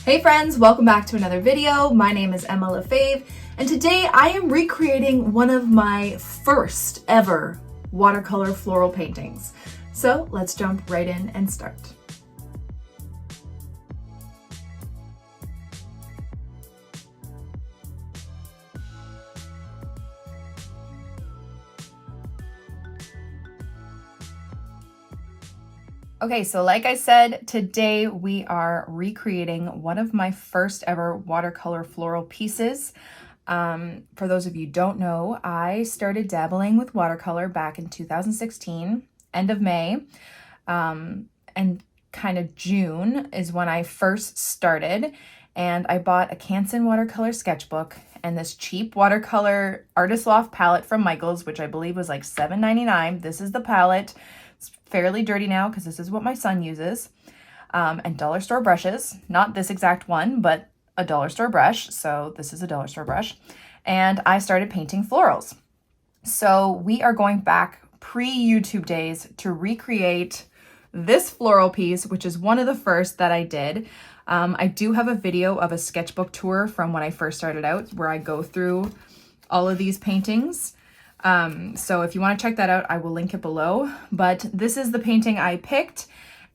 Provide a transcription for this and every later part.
Hey friends, welcome back to another video. My name is Emma Lefebvre, and today I am recreating one of my first ever watercolor floral paintings. So let's jump right in and start. Okay, so like I said, today we are recreating one of my first ever watercolor floral pieces. For those of you who don't know, I started dabbling with watercolor back in 2016, end of May, and kind of June is when I first started, and I bought a Canson watercolor sketchbook and this cheap watercolor Artist Loft palette from Michaels, which I believe was like $7.99. This is the palette. It's fairly dirty now because this is what my son uses. And dollar store brushes, not this exact one, but a dollar store brush. So this is a dollar store brush. And I started painting florals. So we are going back pre-YouTube days to recreate this floral piece, which is one of the first that I did. I do have a video of a sketchbook tour from when I first started out where I go through all of these paintings. So if you want to check that out, I will link it below. But this is the painting I picked,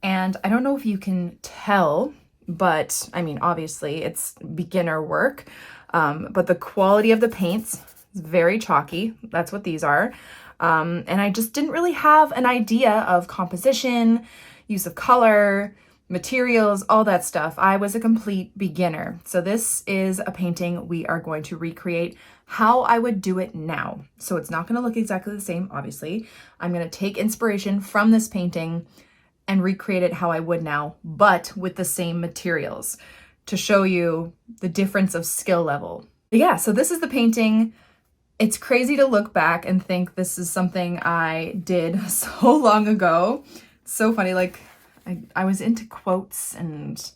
and I don't know if you can tell, but I mean, obviously it's beginner work, but the quality of the paints is very chalky. That's what these are. And I just didn't really have an idea of composition, use of color, materials, all that stuff. I was a complete beginner. So this is a painting we are going to recreate how I would do it now. So it's not going to look exactly the same, obviously. I'm going to take inspiration from this painting and recreate it how I would now, but with the same materials to show you the difference of skill level. Yeah, so this is the painting. It's crazy to look back and think this is something I did so long ago. It's so funny, like I was into quotes and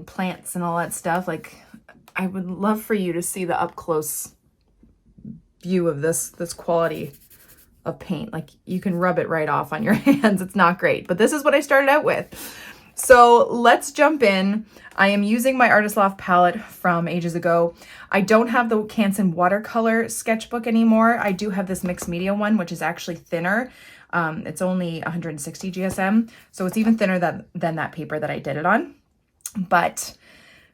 plants and all that stuff. Like, I would love for you to see the up close view of this quality of paint. Like, you can rub it right off on your hands. It's not great, but this is what I started out with. So let's jump in. I am using my Artist Loft palette from ages ago. I don't have the Canson watercolor sketchbook anymore. I do have this mixed media one, which is actually thinner. It's only 160 GSM, so it's even thinner than that paper that I did it on. But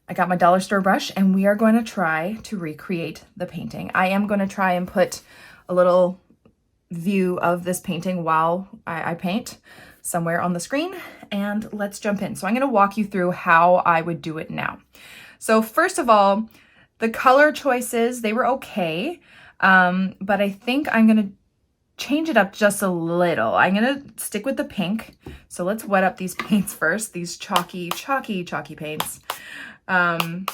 I got my dollar store brush, and we are going to try to recreate the painting. I am going to try and put a little view of this painting while I paint somewhere on the screen, and let's jump in. So I'm going to walk you through how I would do it now. So first of all, the color choices, they were okay, but I think I'm going to change it up just a little. I'm going to stick with the pink. So let's wet up these paints first, these chalky paints. I'm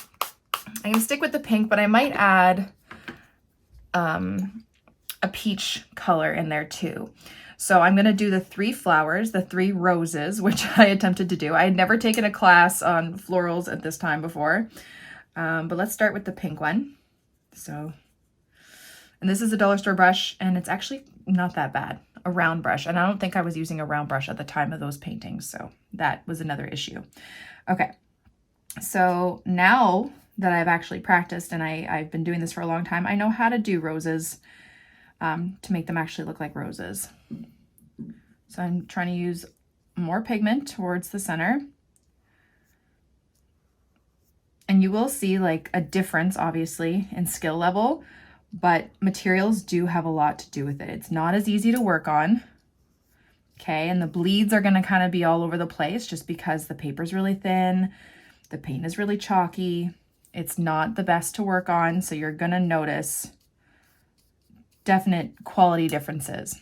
going to stick with the pink, but I might add a peach color in there too. So I'm going to do the 3 flowers, the 3 roses, which I attempted to do. I had never taken a class on florals at this time before, but let's start with the pink one. So, and this is a dollar store brush, and it's actually not that bad, a round brush. And I don't think I was using a round brush at the time of those paintings, so that was another issue. Okay, so now that I've actually practiced and I've been doing this for a long time, I know how to do roses to make them actually look like roses. So I'm trying to use more pigment towards the center. And you will see like a difference, obviously, in skill level, but materials do have a lot to do with it. It's not as easy to work on. Okay, and the bleeds are gonna kind of be all over the place just because the paper's really thin, the paint is really chalky. It's not the best to work on, so you're gonna notice definite quality differences.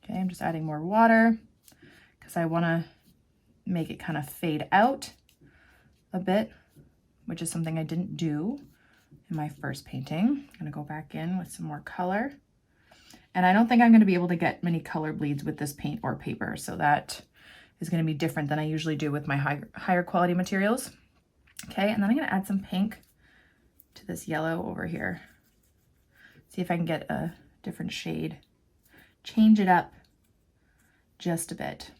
Okay, I'm just adding more water because I want to make it kind of fade out a bit, which is something I didn't do in my first painting. I'm going to go back in with some more color. And I don't think I'm going to be able to get many color bleeds with this paint or paper, so that is going to be different than I usually do with my higher quality materials. Okay, and then I'm going to add some pink to this yellow over here. See if I can get a different shade. Change it up just a bit.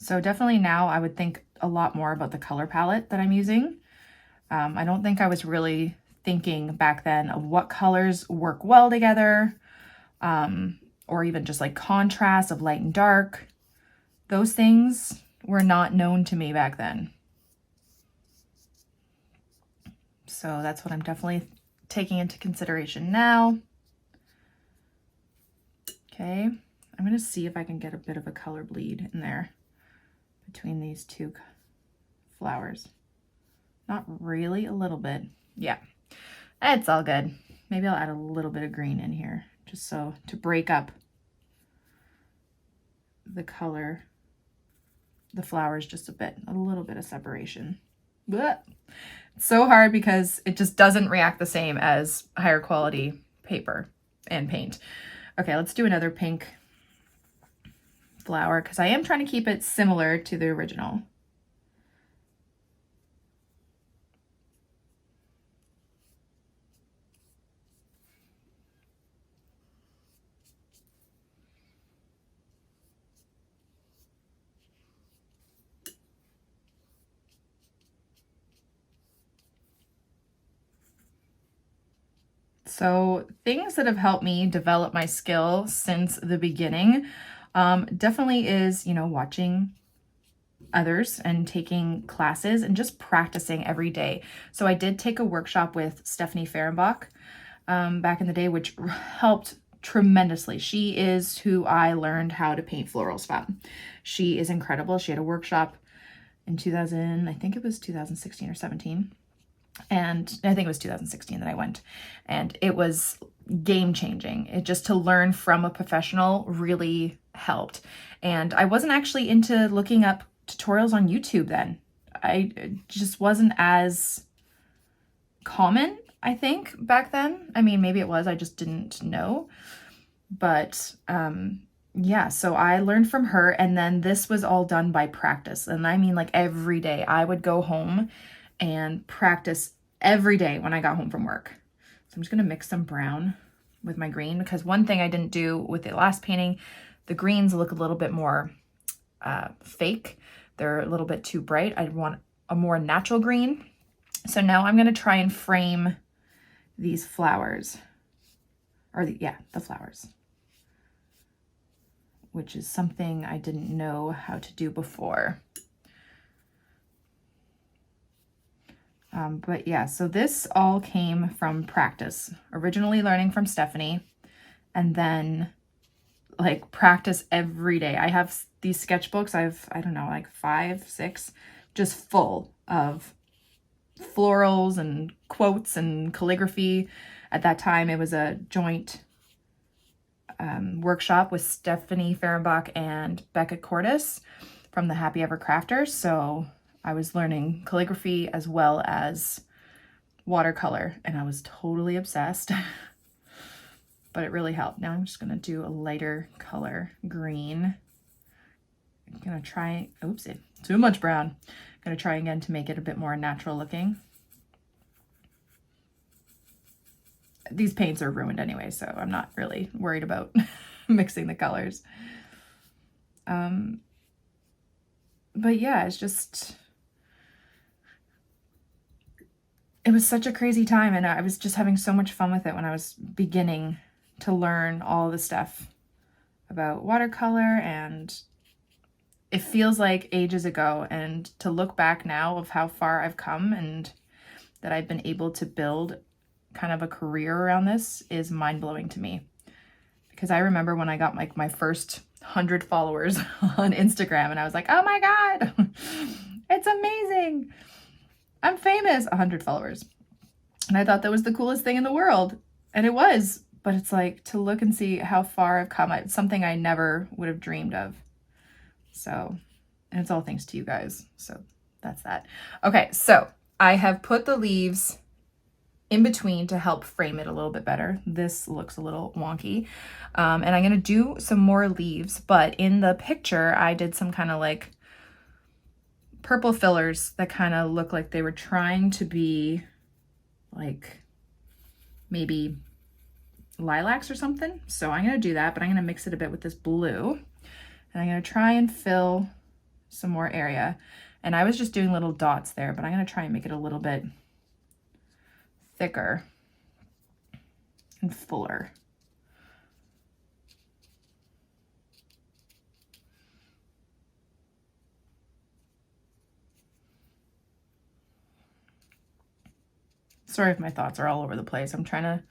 So definitely now I would think a lot more about the color palette that I'm using. I don't think I was really thinking back then of what colors work well together, or even just like contrast of light and dark. Those things were not known to me back then. So that's what I'm definitely taking into consideration now. Okay, I'm gonna see if I can get a bit of a color bleed in there between these two flowers. Not really, a little bit. Yeah, it's all good. Maybe I'll add a little bit of green in here just so to break up the color, the flowers just a little bit of separation. But it's so hard because it just doesn't react the same as higher quality paper and paint. Okay, let's do another pink flower because I am trying to keep it similar to the original. So things that have helped me develop my skill since the beginning definitely is, you know, watching others and taking classes and just practicing every day. So I did take a workshop with Stephanie Fehrenbach back in the day, which helped tremendously. She is who I learned how to paint florals from. She is incredible. She had a workshop in 2000, I think it was 2016 or 17. And I think it was 2016 that I went, and it was game changing. It just to learn from a professional really helped. And I wasn't actually into looking up tutorials on YouTube then. It just wasn't as common, I think, back then. I mean, maybe it was, I just didn't know. But yeah, so I learned from her, and then this was all done by practice. And I mean, like every day I would go home and practice every day when I got home from work. So I'm just gonna mix some brown with my green, because one thing I didn't do with the last painting, the greens look a little bit more fake. They're a little bit too bright. I want a more natural green. So now I'm gonna try and frame these flowers, or the flowers, which is something I didn't know how to do before. But yeah, so this all came from practice, originally learning from Stephanie, and then like practice every day. I have these sketchbooks. I don't know, like 5, 6, just full of florals and quotes and calligraphy. At that time, it was a joint workshop with Stephanie Fehrenbach and Becca Cordes from the Happy Ever Crafters. So I was learning calligraphy as well as watercolor, and I was totally obsessed, but it really helped. Now I'm just gonna do a lighter color green. I'm gonna try, oopsie, too much brown. I'm gonna try again to make it a bit more natural looking. These paints are ruined anyway, so I'm not really worried about mixing the colors. But yeah, it's just, it was such a crazy time, and I was just having so much fun with it when I was beginning to learn all the stuff about watercolor, and it feels like ages ago, and to look back now of how far I've come and that I've been able to build kind of a career around this is mind-blowing to me. Because I remember when I got like my first 100 followers on Instagram, and I was like, oh my God, it's amazing. I'm famous, 100 followers. And I thought that was the coolest thing in the world. And it was, but it's like to look and see how far I've come. It's something I never would have dreamed of. So, and it's all thanks to you guys. So that's that. Okay, so I have put the leaves in between to help frame it a little bit better. This looks a little wonky. And I'm gonna do some more leaves, but in the picture, I did some kind of like purple fillers that kind of look like they were trying to be like maybe lilacs or something. So I'm gonna do that, but I'm gonna mix it a bit with this blue. And I'm gonna try and fill some more area. And I was just doing little dots there, but I'm going to try and make it a little bit thicker and fuller. Sorry if my thoughts are all over the place. I'm trying to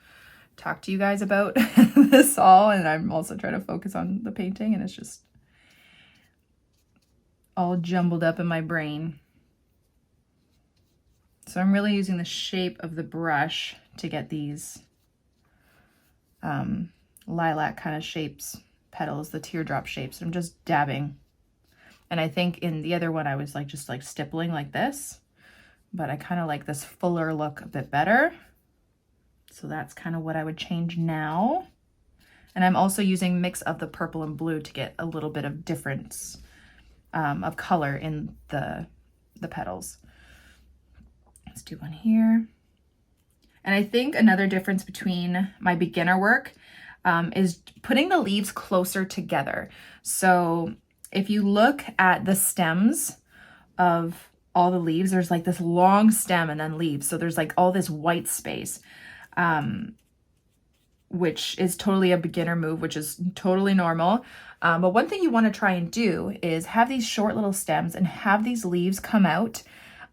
talk to you guys about this all, and I'm also trying to focus on the painting, and it's just all jumbled up in my brain. So I'm really using the shape of the brush to get these lilac kind of shapes, petals, the teardrop shapes. I'm just dabbing. And I think in the other one I was like just like stippling like this, but I kind of like this fuller look a bit better. So that's kind of what I would change now. And I'm also using mix of the purple and blue to get a little bit of difference of color in the petals. Let's do one here. And I think another difference between my beginner work is putting the leaves closer together. So if you look at the stems of all the leaves, there's like this long stem and then leaves. So there's like all this white space, which is totally a beginner move, which is totally normal. But one thing you want to try and do is have these short little stems and have these leaves come out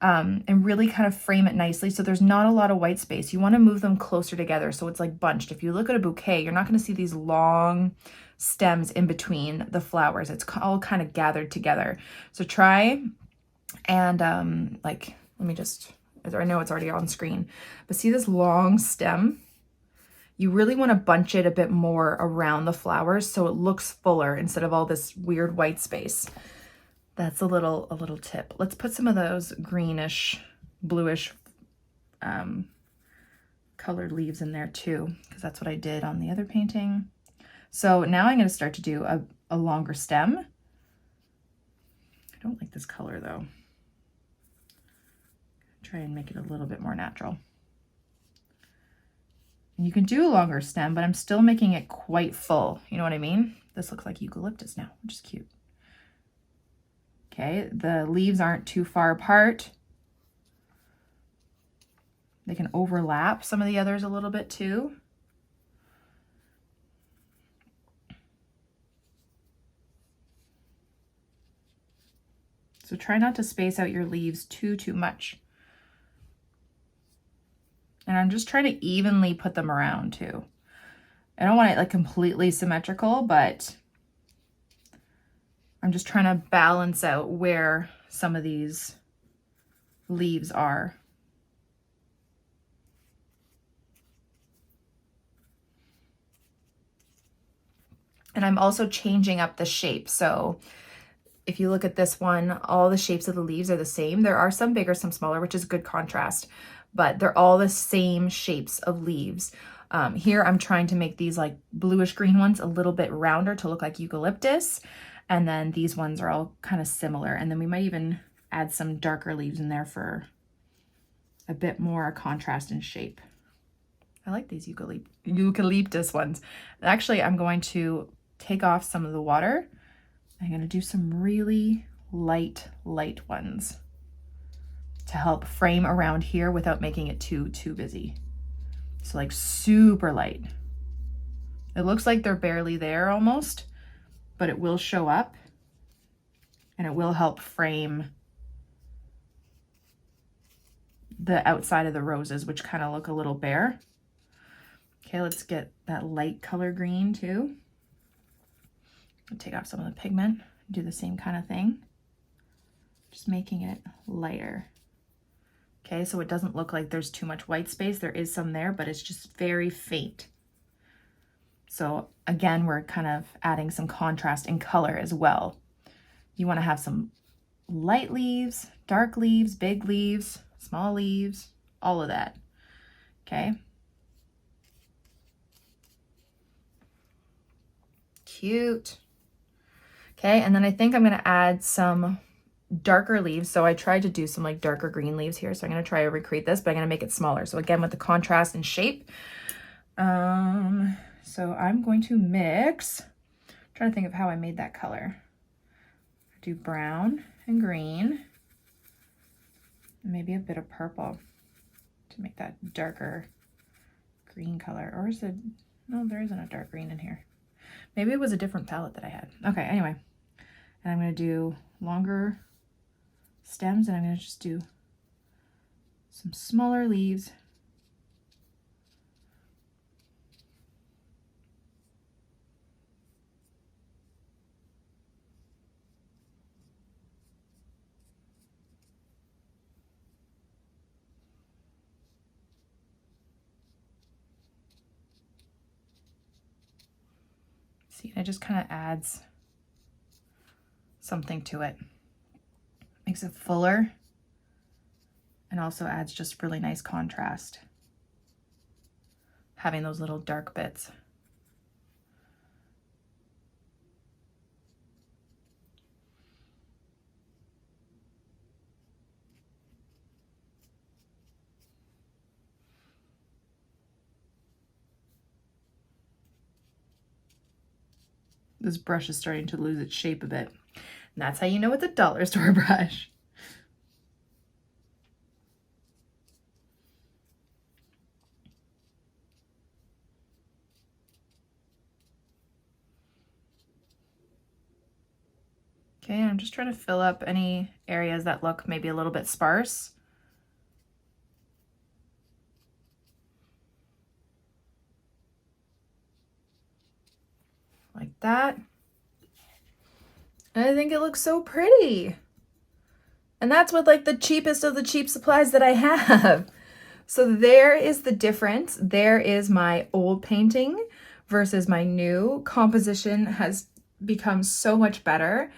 and really kind of frame it nicely so there's not a lot of white space. You want to move them closer together so it's like bunched. If you look at a bouquet, you're not going to see these long stems in between the flowers. It's all kind of gathered together. So try and like, let me just, I know it's already on screen, but see this long stem? You really want to bunch it a bit more around the flowers so it looks fuller instead of all this weird white space. That's a little tip. Let's put some of those greenish, bluish colored leaves in there too, because that's what I did on the other painting. So now I'm going to start to do a longer stem. I don't like this color though. Try and make it a little bit more natural. And you can do a longer stem, but I'm still making it quite full. You know what I mean? This looks like eucalyptus now, which is cute. Okay, the leaves aren't too far apart. They can overlap some of the others a little bit too. So try not to space out your leaves too much. And I'm just trying to evenly put them around too. I don't want it like completely symmetrical, but I'm just trying to balance out where some of these leaves are. And I'm also changing up the shape. So if you look at this one, all the shapes of the leaves are the same. There are some bigger, some smaller, which is good contrast, but they're all the same shapes of leaves. Here I'm trying to make these like bluish green ones a little bit rounder to look like eucalyptus. And then these ones are all kind of similar. And then we might even add some darker leaves in there for a bit more contrast in shape. I like these eucalyptus ones. Actually, I'm going to take off some of the water. I'm going to do some really light ones to help frame around here without making it too busy. So like super light. It looks like they're barely there almost, but it will show up and it will help frame the outside of the roses, which kind of look a little bare. Okay, let's get that light color green too. I'll take off some of the pigment, do the same kind of thing, just making it lighter. Okay, so it doesn't look like there's too much white space. There is some there, but it's just very faint. So again, we're kind of adding some contrast in color as well. You want to have some light leaves, dark leaves, big leaves, small leaves, all of that. Okay. Cute. Okay, and then I think I'm going to add some darker leaves. So I tried to do some like darker green leaves here. So I'm going to try to recreate this, but I'm going to make it smaller. So again, with the contrast and shape. So I'm going to mix, I'm trying to think of how I made that color. Do brown and green, and maybe a bit of purple to make that darker green color. Or is it, no, there isn't a dark green in here. Maybe it was a different palette that I had. Okay, anyway, and I'm gonna do longer stems, and I'm gonna just do some smaller leaves. See, it just kind of adds something to it. Makes it fuller and also adds just really nice contrast, having those little dark bits. This brush is starting to lose its shape a bit. And that's how you know it's a dollar store brush. Okay, I'm just trying to fill up any areas that look maybe a little bit sparse. Like that. And I think it looks so pretty. And that's with like the cheapest of the cheap supplies that I have. So there is the difference. There is my old painting versus my new. Composition has become so much better.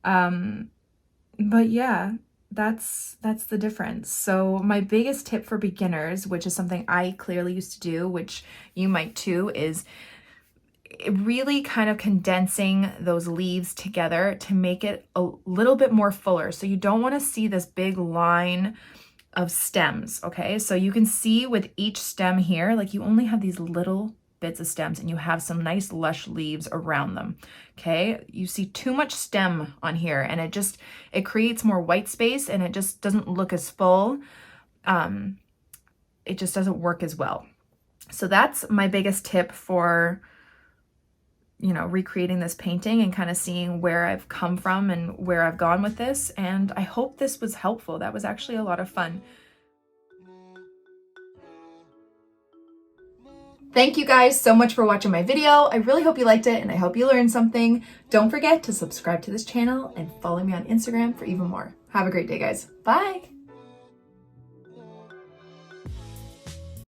But yeah, that's the difference. So my biggest tip for beginners, which is something I clearly used to do, which you might too, is really kind of condensing those leaves together to make it a little bit more fuller. So you don't want to see this big line of stems, okay? So you can see with each stem here, like you only have these little bits of stems and you have some nice lush leaves around them, okay? You see too much stem on here and it creates more white space and it just doesn't look as full. It just doesn't work as well. So that's my biggest tip for, you know, recreating this painting and kind of seeing where I've come from and where I've gone with this. And I hope this was helpful. That was actually a lot of fun. Thank you guys so much for watching my video. I really hope you liked it and I hope you learned something. Don't forget to subscribe to this channel and follow me on Instagram for even more. Have a great day, guys. Bye.